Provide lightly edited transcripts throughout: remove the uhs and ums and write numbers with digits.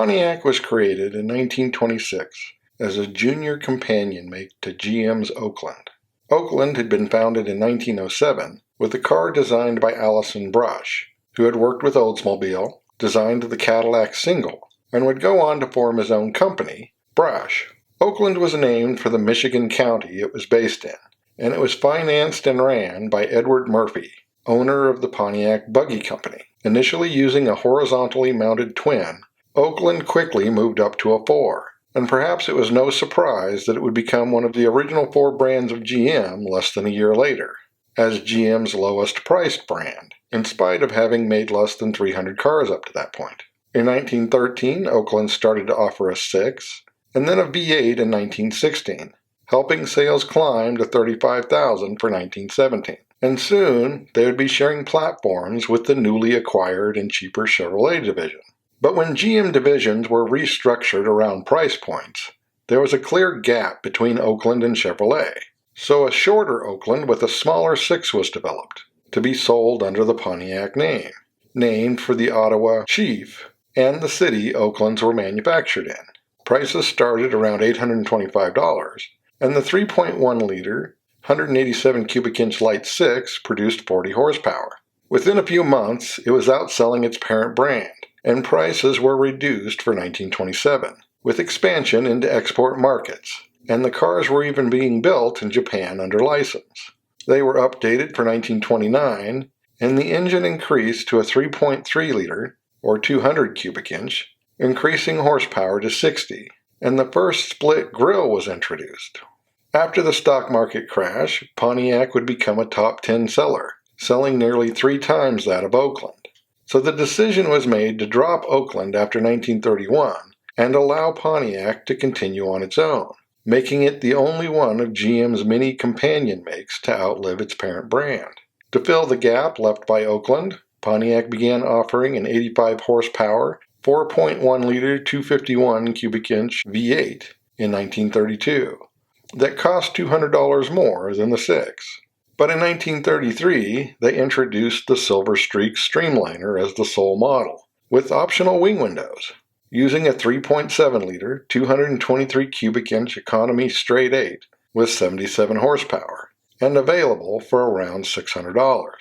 Pontiac was created in 1926 as a junior companion make to GM's Oakland. Oakland had been founded in 1907 with a car designed by Allison Brush, who had worked with Oldsmobile, designed the Cadillac Single, and would go on to form his own company, Brush. Oakland was named for the Michigan county it was based in, and it was financed and ran by Edward Murphy, owner of the Pontiac Buggy Company. Initially using a horizontally mounted twin, Oakland quickly moved up to a 4, and perhaps it was no surprise that it would become one of the original 4 brands of GM less than a year later, as GM's lowest priced brand, in spite of having made less than 300 cars up to that point. In 1913, Oakland started to offer a 6, and then a V8 in 1916, helping sales climb to 35,000 for 1917. And soon, they would be sharing platforms with the newly acquired and cheaper Chevrolet division. But when GM divisions were restructured around price points, there was a clear gap between Oakland and Chevrolet. So a shorter Oakland with a smaller 6 was developed, to be sold under the Pontiac name, named for the Ottawa chief and the city Oaklands were manufactured in. Prices started around $825, and the 3.1-liter, 187 cubic inch light 6 produced 40 horsepower. Within a few months, it was outselling its parent brand, and prices were reduced for 1927, with expansion into export markets, and the cars were even being built in Japan under license. They were updated for 1929, and the engine increased to a 3.3-liter, or 200 cubic inch, increasing horsepower to 60, and the first split grille was introduced. After the stock market crash, Pontiac would become a top 10 seller, selling nearly 3 times that of Oakland. So the decision was made to drop Oakland after 1931 and allow Pontiac to continue on its own, making it the only one of GM's many companion makes to outlive its parent brand. To fill the gap left by Oakland, Pontiac began offering an 85 horsepower, 4.1-liter 251 cubic inch V8 in 1932 that cost $200 more than the 6. But in 1933, they introduced the Silver-Streak Streamliner as the sole model, with optional wing windows, using a 3.7-liter, 223 cubic inch economy straight 8 with 77 horsepower, and available for around $600,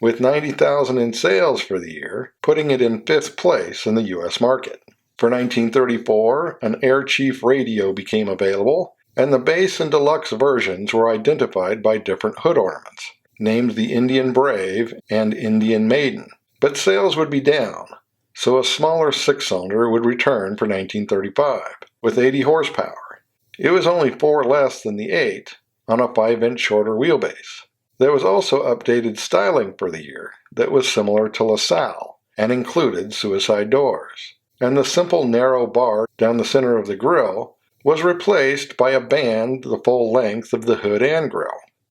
with 90,000 in sales for the year, putting it in 5th place in the U.S. market. For 1934, an Air Chief radio became available, and the base and deluxe versions were identified by different hood ornaments, named the Indian Brave and Indian Maiden. But sales would be down, so a smaller 6-cylinder would return for 1935, with 80 horsepower. It was only 4 less than the 8, on a 5-inch shorter wheelbase. There was also updated styling for the year that was similar to LaSalle, and included suicide doors. And the simple narrow bar down the center of the grille was replaced by a band the full length of the hood and grille,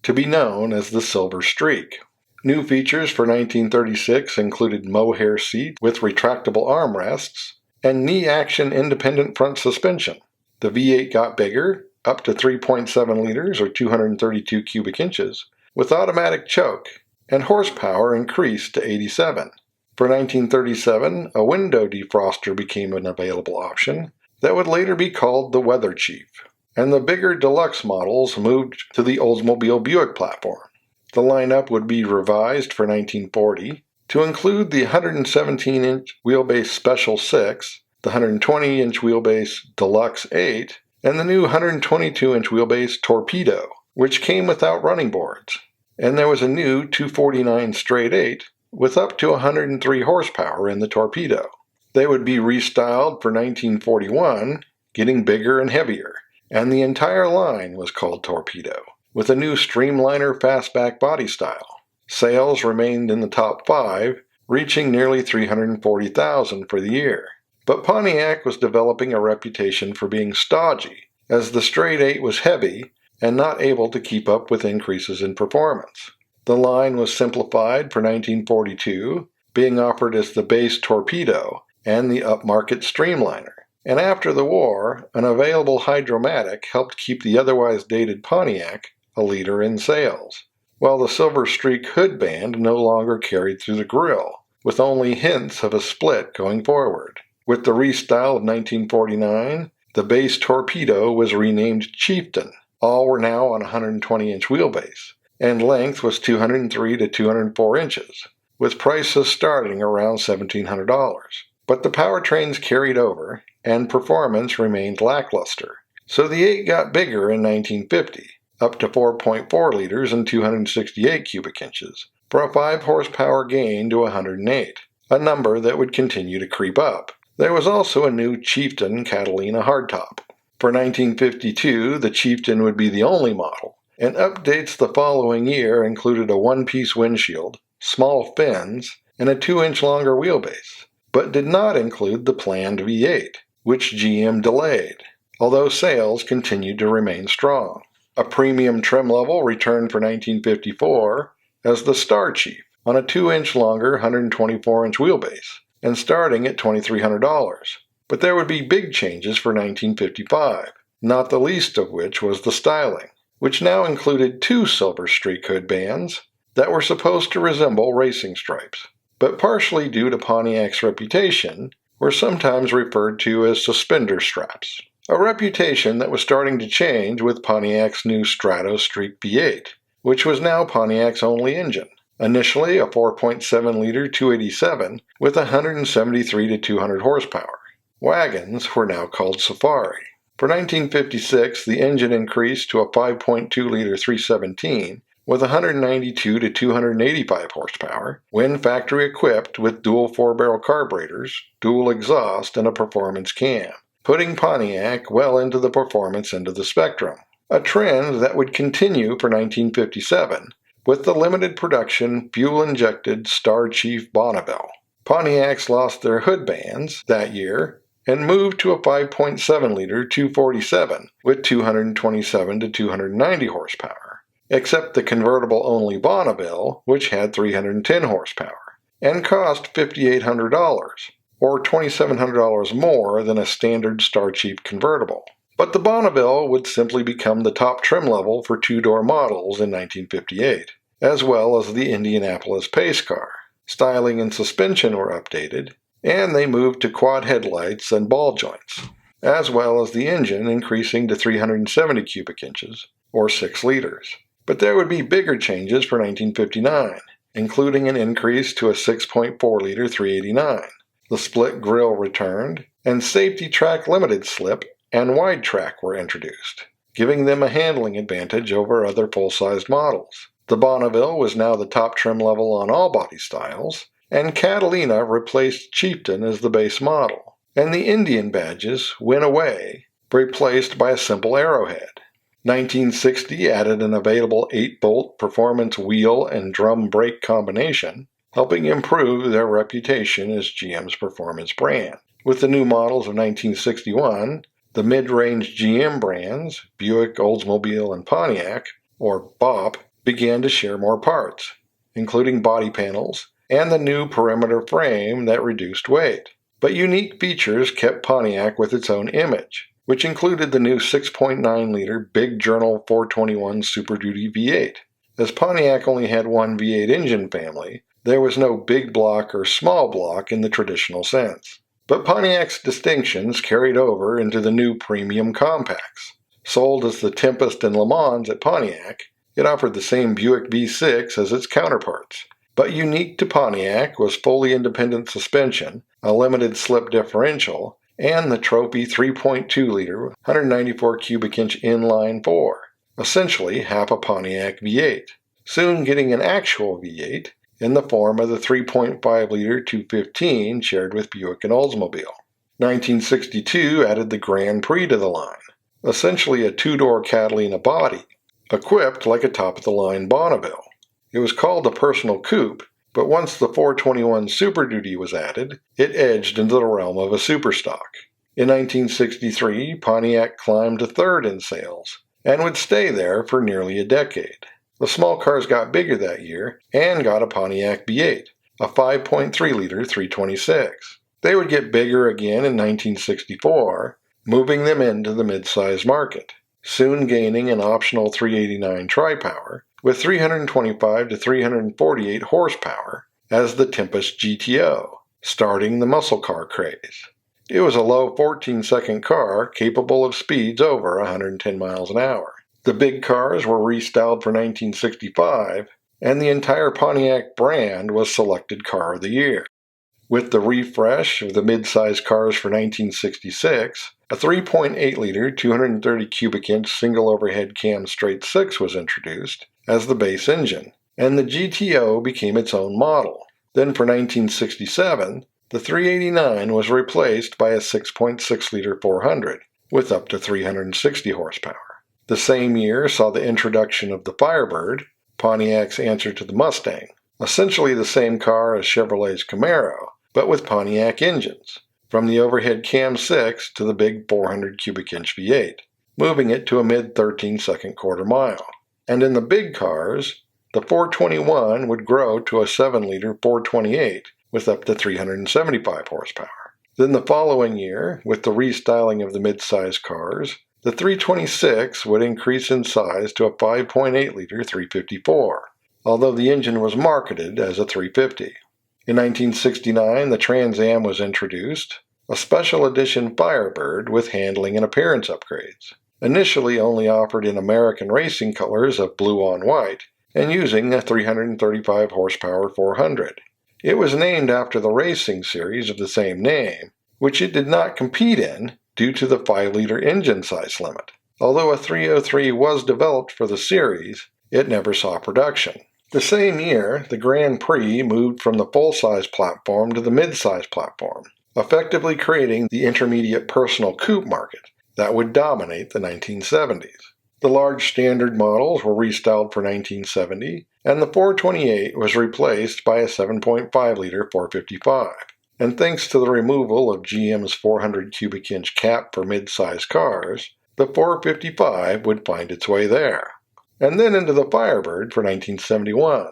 to be known as the Silver-Streak. New features for 1936 included mohair seat with retractable armrests and knee-action independent front suspension. The V8 got bigger, up to 3.7 liters or 232 cubic inches, with automatic choke, and horsepower increased to 87. For 1937, a window defroster became an available option that would later be called the Weather Chief, and the bigger deluxe models moved to the Oldsmobile Buick platform. The lineup would be revised for 1940 to include the 117-inch wheelbase Special 6, the 120-inch wheelbase Deluxe 8, and the new 122-inch wheelbase Torpedo, which came without running boards. And there was a new 249 straight 8 with up to 103 horsepower in the Torpedo. They would be restyled for 1941, getting bigger and heavier, and the entire line was called Torpedo, with a new Streamliner fastback body style. Sales remained in the top 5, reaching nearly 340,000 for the year. But Pontiac was developing a reputation for being stodgy, as the straight 8 was heavy and not able to keep up with increases in performance. The line was simplified for 1942, being offered as the base Torpedo and the upmarket Streamliner. And after the war, an available Hydromatic helped keep the otherwise dated Pontiac a leader in sales, while the Silver-Streak hood band no longer carried through the grille, with only hints of a split going forward. With the restyle of 1949, the base torpedo was renamed Chieftain. All were now on a 120-inch wheelbase, and length was 203 to 204 inches, with prices starting around $1,700. But the powertrains carried over, and performance remained lackluster. So the 8 got bigger in 1950, up to 4.4 liters and 268 cubic inches, for a 5 horsepower gain to 108, a number that would continue to creep up. There was also a new Chieftain Catalina hardtop. For 1952, the Chieftain would be the only model, and updates the following year included a one-piece windshield, small fins, and a 2-inch longer wheelbase, but did not include the planned V8, which GM delayed, although sales continued to remain strong. A premium trim level returned for 1954 as the Star Chief on a 2-inch longer 124-inch wheelbase, and starting at $2,300. But there would be big changes for 1955, not the least of which was the styling, which now included 2 silver-streak hood bands that were supposed to resemble racing stripes, but partially due to Pontiac's reputation, were sometimes referred to as suspender straps, a reputation that was starting to change with Pontiac's new Strato-streak V8, which was now Pontiac's only engine. Initially a 4.7-liter 287 with 173 to 200 horsepower. Wagons were now called Safari. For 1956, the engine increased to a 5.2-liter 317 with 192 to 285 horsepower, when factory equipped with dual 4-barrel carburetors, dual exhaust, and a performance cam, putting Pontiac well into the performance end of the spectrum, a trend that would continue for 1957 with the limited production fuel-injected Star Chief Bonneville. Pontiacs lost their hood bands that year and moved to a 5.7-liter 247 with 227 to 290 horsepower, except the convertible-only Bonneville, which had 310 horsepower, and cost $5,800, or $2,700 more than a standard Star Chief convertible. But the Bonneville would simply become the top trim level for 2-door models in 1958, as well as the Indianapolis Pace car. Styling and suspension were updated, and they moved to quad headlights and ball joints, as well as the engine increasing to 370 cubic inches, or 6 liters. But there would be bigger changes for 1959, including an increase to a 6.4-liter 389. The split grille returned, and safety track limited slip and wide track were introduced, giving them a handling advantage over other full-sized models. The Bonneville was now the top trim level on all body styles, and Catalina replaced Chieftain as the base model, and the Indian badges went away, replaced by a simple arrowhead. 1960 added an available 8-bolt performance wheel and drum brake combination, helping improve their reputation as GM's performance brand. With the new models of 1961, the mid-range GM brands, Buick, Oldsmobile, and Pontiac, or BOP, began to share more parts, including body panels and the new perimeter frame that reduced weight. But unique features kept Pontiac with its own image, which included the new 6.9-liter Big Journal 421 Super Duty V8. As Pontiac only had one V8 engine family, there was no big block or small block in the traditional sense. But Pontiac's distinctions carried over into the new premium compacts. Sold as the Tempest and Le Mans at Pontiac, it offered the same Buick V6 as its counterparts. But unique to Pontiac was fully independent suspension, a limited slip differential, and the trophy 3.2-liter 194 cubic inch inline 4, essentially half a Pontiac V8, soon getting an actual V8 in the form of the 3.5-liter 215 shared with Buick and Oldsmobile. 1962 added the Grand Prix to the line, essentially a 2-door Catalina body, equipped like a top-of-the-line Bonneville. It was called the Personal Coupe, but once the 421 Super Duty was added, it edged into the realm of a superstock. In 1963, Pontiac climbed to third in sales, and would stay there for nearly a decade. The small cars got bigger that year and got a Pontiac V8, a 5.3-liter 326. They would get bigger again in 1964, moving them into the mid-size market, soon gaining an optional 389 tri-power with 325 to 348 horsepower as the Tempest GTO, starting the muscle car craze. It was a low 14-second car capable of speeds over 110 miles an hour. The big cars were restyled for 1965, and the entire Pontiac brand was selected Car of the Year. With the refresh of the mid-size cars for 1966, a 3.8-liter, 230 cubic inch single overhead cam straight six was introduced as the base engine, and the GTO became its own model. Then for 1967, the 389 was replaced by a 6.6-liter 400 with up to 360 horsepower. The same year saw the introduction of the Firebird, Pontiac's answer to the Mustang, essentially the same car as Chevrolet's Camaro, but with Pontiac engines, from the overhead cam 6 to the big 400 cubic inch V8, moving it to a mid-13-second quarter mile. And in the big cars, the 421 would grow to a 7-liter 428 with up to 375 horsepower. Then the following year, with the restyling of the mid-size cars, the 326 would increase in size to a 5.8-liter 354, although the engine was marketed as a 350. In 1969, the Trans Am was introduced, a special edition Firebird with handling and appearance upgrades, initially only offered in American racing colors of blue on white and using a 335 horsepower 400. It was named after the racing series of the same name, which it did not compete in due to the 5-liter engine size limit. Although a 303 was developed for the series, it never saw production. The same year, the Grand Prix moved from the full-size platform to the mid-size platform, effectively creating the intermediate personal coupe market that would dominate the 1970s. The large standard models were restyled for 1970, and the 428 was replaced by a 7.5-liter 455. And thanks to the removal of GM's 400 cubic inch cap for mid-size cars, the 455 would find its way there. And then into the Firebird for 1971.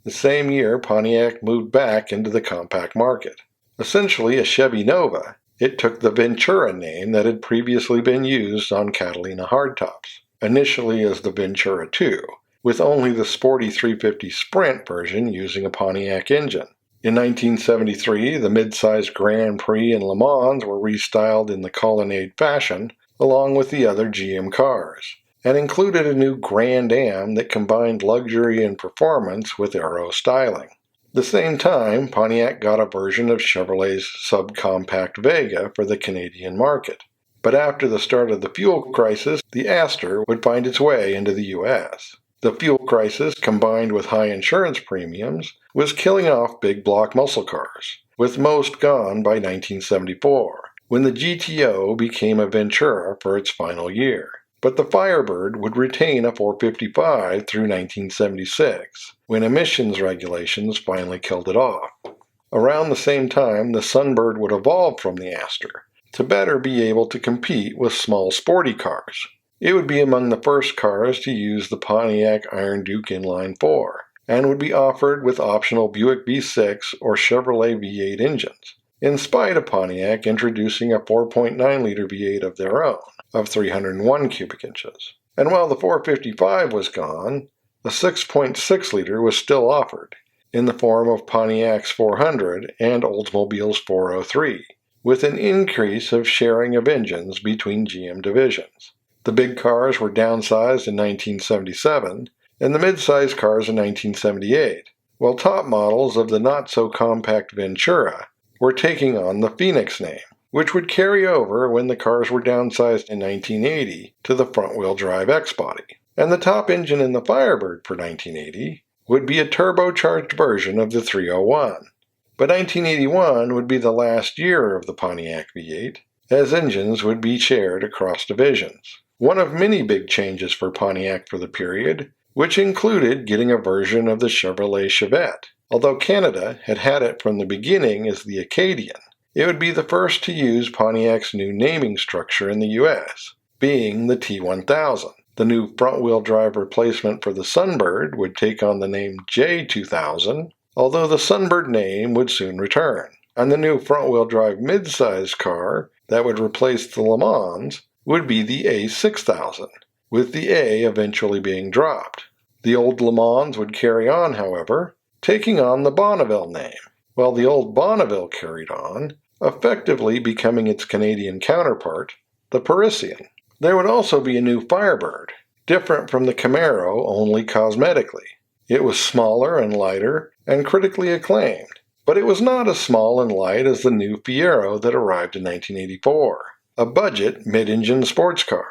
The same year, Pontiac moved back into the compact market. Essentially a Chevy Nova, it took the Ventura name that had previously been used on Catalina hardtops, initially as the Ventura 2, with only the sporty 350 Sprint version using a Pontiac engine. In 1973, the mid-size Grand Prix and Le Mans were restyled in the Colonnade fashion, along with the other GM cars, and included a new Grand Am that combined luxury and performance with aero styling. At the same time, Pontiac got a version of Chevrolet's subcompact Vega for the Canadian market. But after the start of the fuel crisis, the Aster would find its way into the U.S. The fuel crisis, combined with high insurance premiums, was killing off big block muscle cars, with most gone by 1974, when the GTO became a Ventura for its final year. But the Firebird would retain a 455 through 1976, when emissions regulations finally killed it off. Around the same time, the Sunbird would evolve from the Aster to better be able to compete with small sporty cars. It would be among the first cars to use the Pontiac Iron Duke Inline 4, and would be offered with optional Buick V6 or Chevrolet V8 engines, in spite of Pontiac introducing a 4.9-liter V8 of their own, of 301 cubic inches. And while the 455 was gone, the 6.6-liter was still offered, in the form of Pontiac's 400 and Oldsmobile's 403, with an increase of sharing of engines between GM divisions. The big cars were downsized in 1977, and the mid-size cars in 1978, while top models of the not-so-compact Ventura were taking on the Phoenix name, which would carry over when the cars were downsized in 1980 to the front-wheel drive X-Body. And the top engine in the Firebird for 1980 would be a turbocharged version of the 301. But 1981 would be the last year of the Pontiac V8, as engines would be shared across divisions. One of many big changes for Pontiac for the period, which included getting a version of the Chevrolet Chevette. Although Canada had had it from the beginning as the Acadian, it would be the first to use Pontiac's new naming structure in the U.S., being the T1000. The new front-wheel drive replacement for the Sunbird would take on the name J2000, although the Sunbird name would soon return. And the new front-wheel drive mid-size car that would replace the Le Mans would be the A6000, with the A eventually being dropped. The old Le Mans would carry on, however, taking on the Bonneville name. While the old Bonneville carried on, effectively becoming its Canadian counterpart, the Parisian. There would also be a new Firebird, different from the Camaro only cosmetically. It was smaller and lighter and critically acclaimed, but it was not as small and light as the new Fiero that arrived in 1984, a budget mid-engine sports car.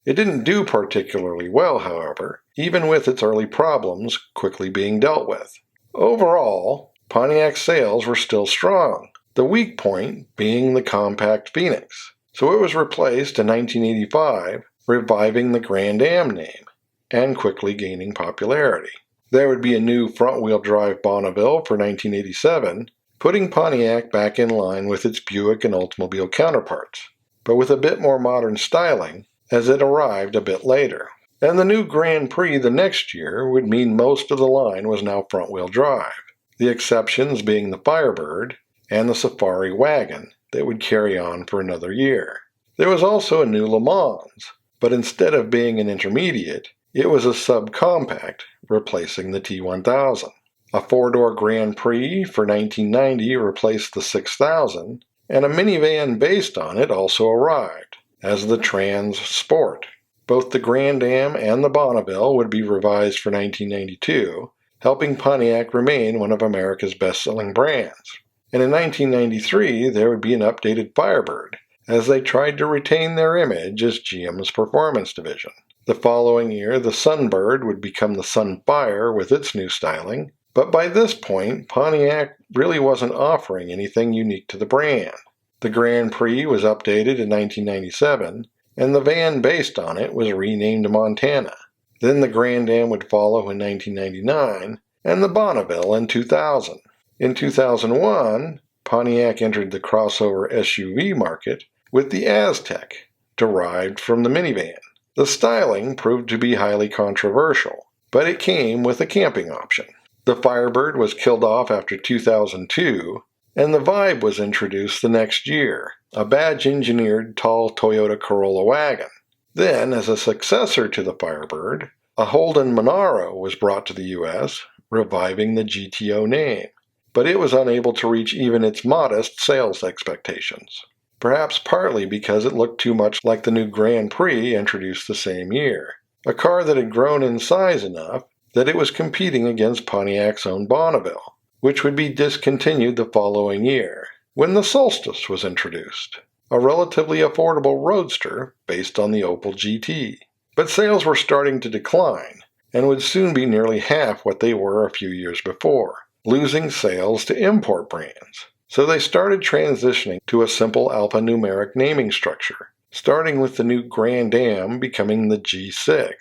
It didn't do particularly well, however, even with its early problems quickly being dealt with. Overall, Pontiac sales were still strong, the weak point being the compact Phoenix. So it was replaced in 1985, reviving the Grand Am name, and quickly gaining popularity. There would be a new front-wheel drive Bonneville for 1987, putting Pontiac back in line with its Buick and Oldsmobile counterparts, but with a bit more modern styling, as it arrived a bit later. And the new Grand Prix the next year would mean most of the line was now front-wheel drive, the exceptions being the Firebird and the Safari wagon that would carry on for another year. There was also a new Le Mans, but instead of being an intermediate, it was a subcompact, replacing the T1000. A four-door Grand Prix for 1990 replaced the 6000, and a minivan based on it also arrived, as the Trans Sport. Both the Grand Am and the Bonneville would be revised for 1992, helping Pontiac remain one of America's best-selling brands. And in 1993, there would be an updated Firebird, as they tried to retain their image as GM's performance division. The following year, the Sunbird would become the Sunfire with its new styling, but by this point, Pontiac really wasn't offering anything unique to the brand. The Grand Prix was updated in 1997, and the van based on it was renamed Montana. Then the Grand Am would follow in 1999, and the Bonneville in 2000. In 2001, Pontiac entered the crossover SUV market with the Aztek, derived from the minivan. The styling proved to be highly controversial, but it came with a camping option. The Firebird was killed off after 2002, and the Vibe was introduced the next year, a badge-engineered tall Toyota Corolla wagon. Then, as a successor to the Firebird, a Holden Monaro was brought to the U.S., reviving the GTO name, but it was unable to reach even its modest sales expectations, perhaps partly because it looked too much like the new Grand Prix introduced the same year, a car that had grown in size enough that it was competing against Pontiac's own Bonneville, which would be discontinued the following year, when the Solstice was introduced, a relatively affordable roadster based on the Opel GT. But sales were starting to decline, and would soon be nearly half what they were a few years before, losing sales to import brands. So they started transitioning to a simple alphanumeric naming structure, starting with the new Grand Am becoming the G6,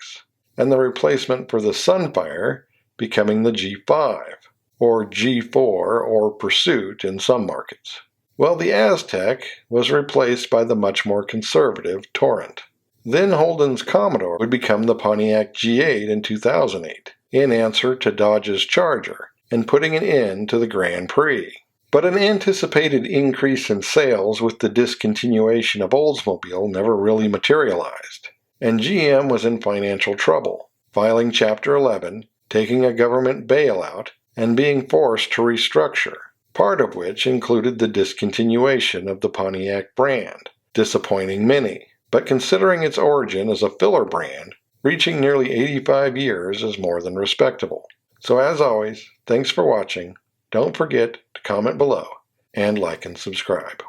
and the replacement for the Sunfire becoming the G5, or G4 or Pursuit in some markets. Well, the Aztek was replaced by the much more conservative Torrent. Then Holden's Commodore would become the Pontiac G8 in 2008, in answer to Dodge's Charger, and putting an end to the Grand Prix. But an anticipated increase in sales with the discontinuation of Oldsmobile never really materialized, and GM was in financial trouble, filing Chapter 11, taking a government bailout, and being forced to restructure, part of which included the discontinuation of the Pontiac brand, disappointing many, but considering its origin as a filler brand, reaching nearly 85 years is more than respectable. So as always, thanks for watching. Don't forget to comment below and like and subscribe.